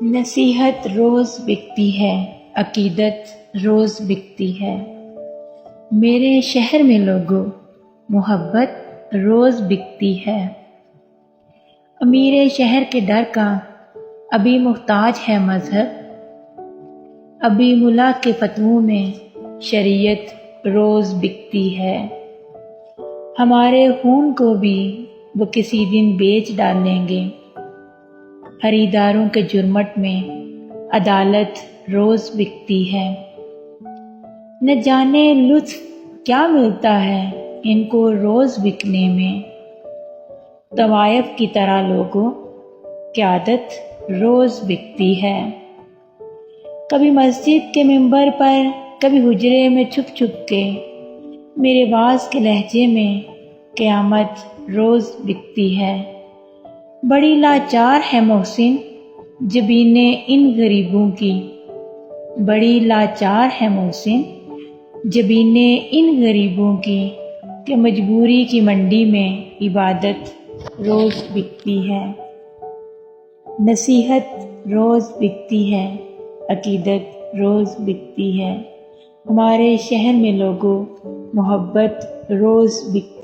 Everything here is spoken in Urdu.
نصیحت روز بکتی ہے، عقیدت روز بکتی ہے۔ میرے شہر میں لوگوں، محبت روز بکتی ہے۔ امیر شہر کے ڈر کا ابھی محتاج ہے مذہب، ابھی ملا کے فتووں میں شریعت روز بکتی ہے۔ ہمارے خون کو بھی وہ کسی دن بیچ ڈالیں گے، خریداروں کے جرمٹ میں عدالت روز بکتی ہے۔ نہ جانے لطف کیا ملتا ہے ان کو روز بکنے میں، طوائف کی طرح لوگوں قیادت روز بکتی ہے۔ کبھی مسجد کے منبر پر، کبھی حجرے میں چھپ چھپ کے، میرے باز کے لہجے میں قیامت روز بکتی ہے۔ بڑی لاچار ہے محسن جبینِ ان غریبوں کی، بڑی لاچار ہے محسن جبینِ ان غریبوں کی، کہ مجبوری کی منڈی میں عبادت روز بکتی ہے۔ نصیحت روز بکتی ہے، عقیدت روز بکتی ہے۔ ہمارے شہر میں لوگوں، محبت روز بکتی ہے۔